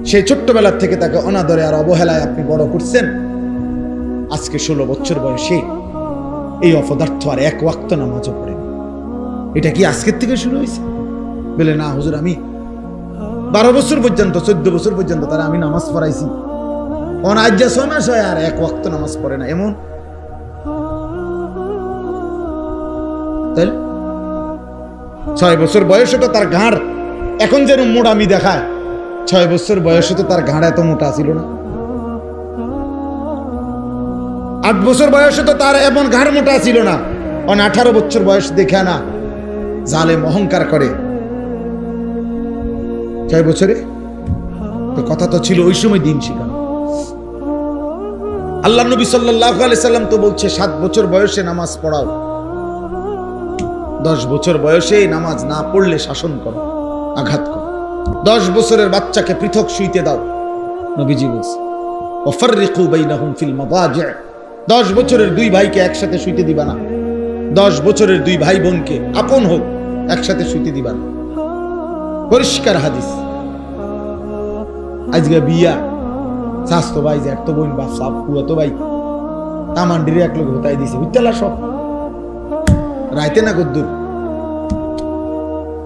সেই ছোট্টবেলা থেকে তাকে অনাদরে আর অবহেলায় আপনি বড় করছেন। আজকে 16 বছর বয়সে এই অপদার্থ আর এক ওয়াক্ত নামাজও পড়েন। এটা কি আজকের থেকে শুরু হয়েছে? বলে না হুজুর, আমি 12 বছর পর্যন্ত 14 বছর পর্যন্ত তারা আমি নামাজ পড়াইছি, আজ 6 মাস হয় আর এক ওয়াক্ত নামাজ পড়ে না। এমন 6 বছর বয়সে তো তার ঘাড় এখন যেন মোটামি দেখায়, 6 বছর বয়সে তো তার ঘাড় এত মোটা ছিল না। 8 বছর বয়সে তো তার এমন ঘাড় মোটা ছিল না। 18 বছর বয়স দেখে না জালেম অহংকার করে। 6 বছরে তো কথা তো ছিল ওই সময় দিন শিখানো। আল্লাহ নবী সাল্লাল্লাহু আলাইহি সাল্লাম তো বলছে 7 বছর বয়সে নামাজ পড়াও, 10 বছর বয়সে নামাজ না পড়লে শাসন করো, আঘাত করো। 10 বছরের বাচ্চাকে পৃথক শুইতে দাও, নবীজি বলছে ওয়াফাররিকু বাইনাহুম ফিল মাদাজি'। 10 বছরের 2 ভাইকে একসাথে শুইতে দিবা না। 10 বছরের 2 ভাই বোনকে আপন হোক একসাথে শুইতে দিবা না। পরিষ্কার হাদিস। আজকে বিয়া স্বাস্থ্য ভাই যে এত বোন বাপ সাপ পুয়াতো ভাই তামান্ডিরে এক লোক হতাই দিছে উত্তালা সব রাইতে না কদ্দুর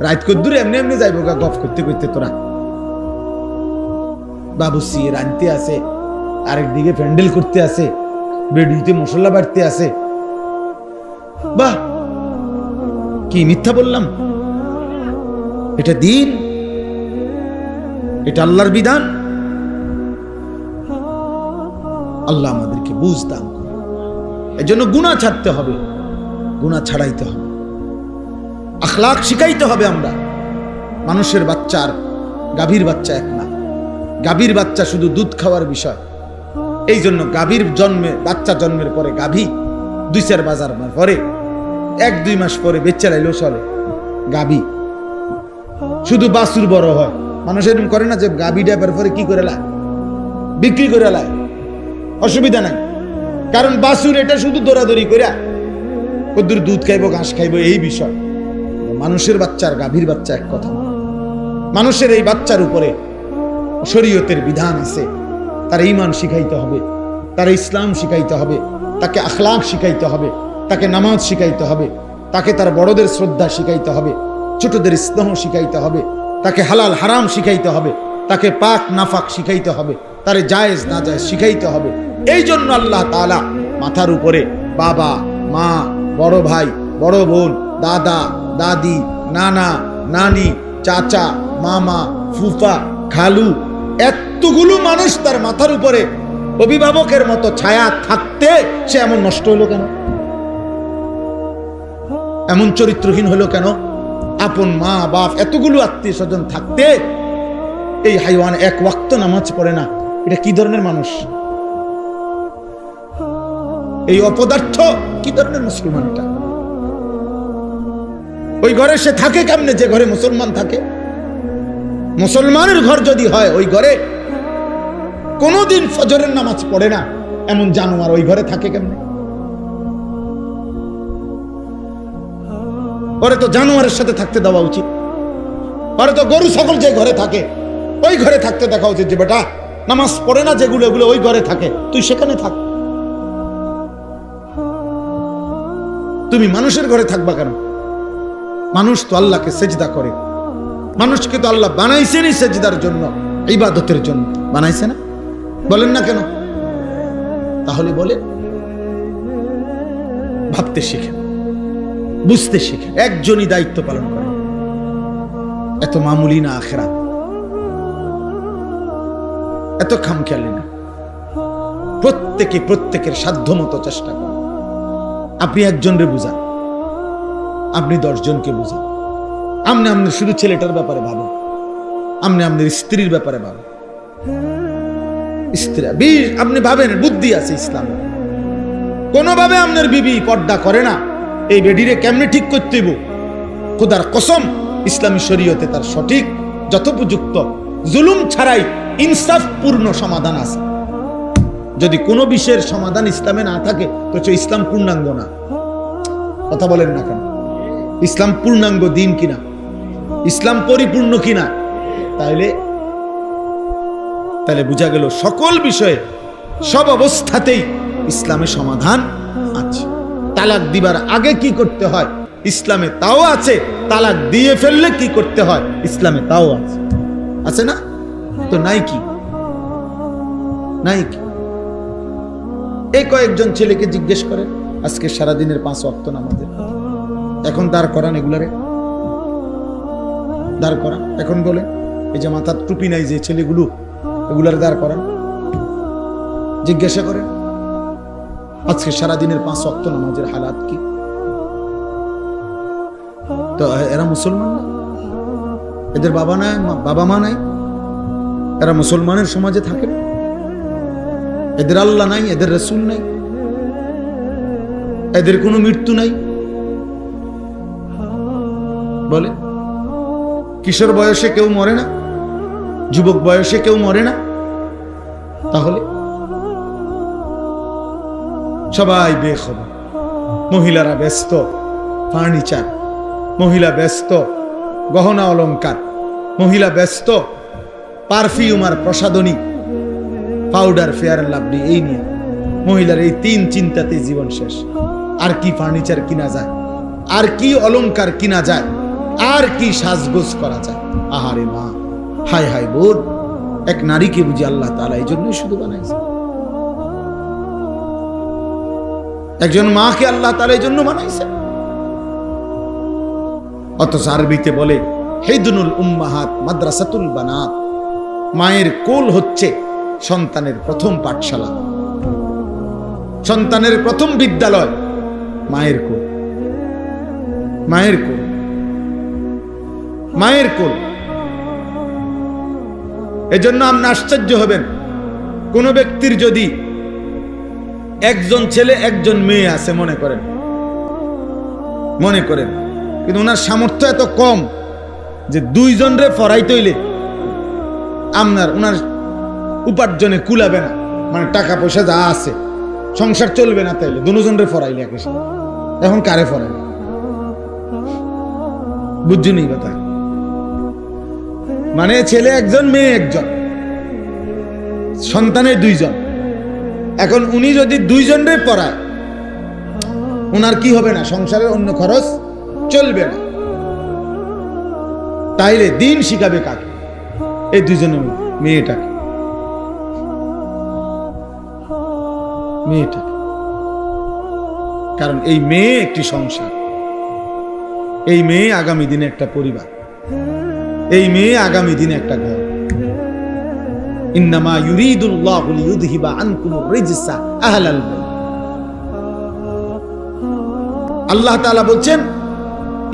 রাইত কদ্দুর এমনি এমনি যাইবো গা গপ করতে করতে। তোরা বাবু সিয়ে রাঁধতে আছে, আরেকদিকে প্যান্ডেল করতে আছে, বেডিতে মশলা বাড়তে আছে। বাহ, কি মিথ্যা বললাম? এটা দিন, এটা আল্লাহর বিধান। আল্লাহ আমাদেরকে বুঝ দান করুন। এজন্য গুনাহ ছাড়তে হবে, গুনাহ ছাড়াইতে হবে, আখলাক শিখাইতে হবে। আমরা মানুষের বাচ্চার গাভীর বাচ্চা এক না। গাভীর বাচ্চা শুধু দুধ খাওয়ার বিষয়। এই জন্য গাভীর বাচ্চা জন্মের পরে গাভী 2-4 বাজার পরে 1-2 মাস পরে বেচা লাইলেও চলে। গাভী শুধু বাছুর বড় হয়। মানুষ এরকম করে না যে গাভী ডাবের পরে কি করে লায়, বিক্রি করে লায়, অসুবিধা নাই। কারণ বাছুর এটা শুধু দৌড়াদৌড়ি করে কদ্দুর দুধ খাইবো ঘাস খাইবো এই বিষয়। মানুষের বাচ্চার গাভীর বাচ্চা এক কথা। মানুষের এই বাচ্চার উপরে শরীয়তের বিধান আছে। তার ঈমান শিখাইতে হবে, তার ইসলাম শিখাইতে হবে, তাকে আখলাক শিখাইতে হবে, তাকে নামাজ শিখাইতে হবে, তাকে তার বড়দের শ্রদ্ধা শিখাইতে হবে, ছোটদের স্নেহ শিখাইতে হবে, তাকে হালাল হারাম শিখাইতে হবে, তাকে পাক নাফাক শিখাইতে হবে, তারে জায়েজ না জায়েজ শিখাইতে হবে। এই জন্য আল্লাহ তাআলা মাথার উপরে বাবা মা, বড় ভাই, বড় বোন, দাদা দাদি, নানা নানি, চাচা মামা, ফুফা, খালু, এতগুলো মানুষ তার মাথার উপরে অভিভাবকের মতো ছায়া থাকতে সে এমন নষ্ট হলো কেন? এমন চরিত্রহীন হলো কেন? আপন মা বাপ এতগুলো আত্মীয় স্বজন থাকতে এই হাইওয়ান এক ওয়াক্ত নামাজ পড়ে না। এটা কি ধরনের মানুষ? এই অপদার্থ কি ধরনের মুসলমানটা? ওই ঘরে সে থাকে কেমনে যে ঘরে মুসলমান থাকে? মুসলমানের ঘর যদি হয় ওই ঘরে কোনোদিন ফজরের নামাজ পড়ে না এমন জানোয়ার ওই ঘরে থাকে কেমনে? ওরে তো জানোয়ারের সাথে থাকতে দেওয়া উচিত। ওরে তো গরু ছাগল যে ঘরে থাকে ওই ঘরে থাকতে দেখা উচিত যে বেটা নামাজ পড়ে না যেগুলো এগুলো ওই ঘরে থাকে, তুই সেখানে থাক। তুমি মানুষের ঘরে থাকবা কেন? মানুষ তো আল্লাহকে সেজদা করে। মানুষকে তো আল্লাহ বানাইছেনই সেজদার জন্য, ইবাদতের জন্য বানাইছে না? বলেন না কেন? তাহলে বলে ভাবতে শিখেন, বুঝতে শিখেন। একজনই দায়িত্ব পালন করে, এত মামুলি না আখিরাত, এত খামখেয়ালি না। প্রত্যেকে প্রত্যেকের সাধ্য মতো চেষ্টা করেন। আপনি একজনরে বুঝান, আপনি 10 জনকে বুঝান। আপনি শুধু ছেলেটার ব্যাপারে ভাবেন, আপনি স্ত্রীর ব্যাপারে ভাবেন। স্ত্রী আপনি ভাবেন বুদ্ধি আছে ইসলামে, কোনোভাবে আপনার বিবি পর্দা করে না, এই বেডিরে কেমনে ঠিক করতে হইব? খোদার কসম ইসলামী শরীয়তে তার সঠিক যথোপযুক্ত জুলুম ছাড়াই ইনসাফ পূর্ণ সমাধান আছে। যদি কোনো বিষয়ের সমাধান ইসলামে না থাকে তো ইসলাম পূর্ণাঙ্গ না। কথা বলেন না কেন? ইসলাম পূর্ণাঙ্গ দিন কিনা, ইসলাম পরিপূর্ণ কিনা? তাইলে তাহলে বোঝা গেল সকল বিষয়ে সব অবস্থাতেই ইসলামে সমাধান আছে। তালাক দিবার আগে কি করতে হয় ইসলামে তাও আছে, তালাক দিয়ে ফেললে কি করতে হয় ইসলামে তাও আছে। আছে না? তো নাই কি? নাই কি? এই কয়েকজন ছেলেকে জিজ্ঞেস করেন আজকে সারাদিনের 5 ওয়াক্ত নামাজের এখন দাঁড় করান, এগুলারে দাঁড় করান। এখন বলে এই যে মাথার টুপি নাই যে ছেলেগুলো, এগুলার দাঁড় করান, জিজ্ঞাসা করেন আজকে সারাদিনের 5 ওয়াক্ত নামাজের হালাত কি। তো এরা মুসলমান না? এদের বাবা নাই, বাবা মা নাই? এরা মুসলমানের সমাজে থাকে না? এদের আল্লাহ নাই, এদের রাসূল নাই, এদের কোনো মৃত্যু নাই? বলে কিশোর বয়সে কেউ মরে না, যুবক বয়সে কেউ মরে না? তাহলে সবাই বেখবর। মহিলারা ব্যস্ত ফার্নিচার, মহিলা ব্যস্ত গহনা অলংকার, মহিলা ব্যস্ত পারফিউম আর প্রসাধনী, পাউডার, ফেয়ার এন্ড লাভলি, এই নিয়ে মহিলার এই 3 চিন্তাতে জীবন শেষ। আর কি ফার্নিচার কিনা যায়, আর কি অলংকার কিনা যায়, আর কি সাজগোজ করা যায়। আহারে মা, হায় হায় বোন, এক নারীকে বুঝি আল্লাহ তাআলা এই জন্যই শুধু বানাইছে। একজন মাকে আল্লাহ তাআলা এই জন্য বানাইছে। অথচ আরবিতে বলে হিদনুল উম্মাহাত মাদ্রাসাতুল বানাত, মায়ের কোল হচ্ছে সন্তানের প্রথম পাঠশালা, সন্তানের প্রথম বিদ্যালয় মায়ের কোল। মায়ের কোল, মায়ের কোল। এজন্য আপনি আশ্চর্য হবেন কোন ব্যক্তির যদি একজন ছেলে একজন মেয়ে আছে মনে করেন, কিন্তু ওনার সামর্থ্য এত কম যে 2 জনরে পড়াইতে হইলে ওনার উপার্জনে কুলাবে না, মানে টাকা পয়সা যা আছে সংসার চলবে না, তাইলে 2 জনরে পড়াইলে একই সাথে। এখন কারে পড়ায়? বুঝছো নি কথা? মানে ছেলে একজন মেয়ে একজন, সন্তানের 2 জন। এখন উনি যদি 2 জনরে পড়ায় ওনার কি হবে না? সংসারের অন্য খরচ চলবে না। তাইলে দিন শিখাবে কাকে? এই 2 জনের মেয়েটাকে, মেয়েটাকে। কারণ এই মেয়ে একটি সংসার, এই মেয়ে আগামী দিনে একটা পরিবার, এই মেয়ে আগামী দিনে একটা ঘর। ইন্নামা ইউরিদুল্লাহু লিইউযহিবা আনকুমুর রিজসা আহলাল বাইত। আল্লাহ তাআলা বলছেন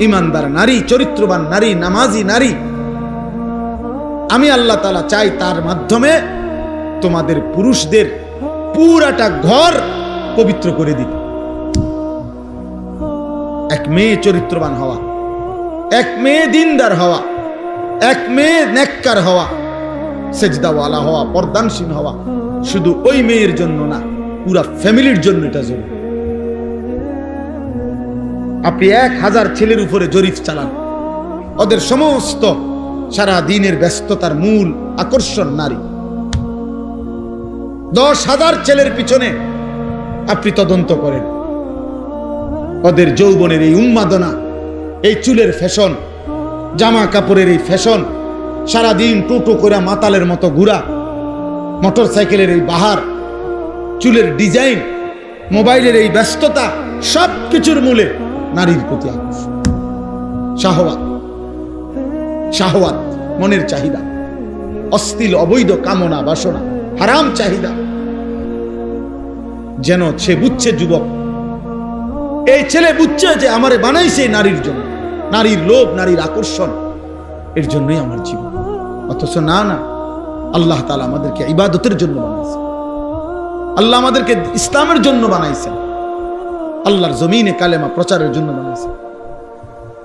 ঈমানদার নারী, চরিত্রবান নারী, নামাজি নারী, আমি আল্লাহ তাআলা চাই তার মাধ্যমে তোমাদের পুরুষদের পুরাটা ঘর পবিত্র করে দিতে। এক মেয়ে চরিত্রবান হওয়া, এক মেয়ে দিনদার হওয়া, এক মেয়ে নেককার হওয়া, সেজদাওয়ালা হওয়া, পর্দানশীল হওয়া, শুধু ওই মেয়ের জন্য না, পুরা ফ্যামিলির জন্য এটা জরুরি। আপনি 1000 ছেলের উপরে জরিপ চালান, ওদের সমস্ত সারা দিনের ব্যস্ততার মূল আকর্ষণ নারী। 10,000 ছেলের পিছনে আপনি তদন্ত করেন, ওদের যৌবনের এই উন্মাদনা, এই চুলের ফ্যাশন, জামা কাপড়ের এই ফ্যাশন, সারাদিন টোটো করে মাতালের মতো ঘোরা, মোটর সাইকেলের এই বাহার, চুলের ডিজাইন, মোবাইলের এই ব্যস্ততা, সব কিছুর মূলে নারীর প্রতি আকর্ষণ, শাহওয়াত, শাহওয়াত, মনের চাহিদা, অশ্লীল অবৈধ কামনা বাসনা, হারাম চাহিদা। যেন সে বুঝছে, যুবক এই ছেলে বুঝছে যে আমারে বানাইছে নারীর জন্য, নারীর লোভ, নারীর আকর্ষণ, এর জন্যই আমার জীবন। অথচ না, না, আল্লাহ তাআলা আমাদেরকে ইবাদতের জন্য বানাইছে, আল্লাহ আমাদেরকে ইসলামের জন্য বানাইছেন, আল্লাহর জমিনে কালেমা প্রচারের জন্য বানাইছেন।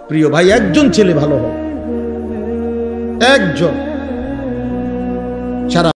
প্রিয় ভাই, একজন ছেলে ভালো হোক, একজন, সারা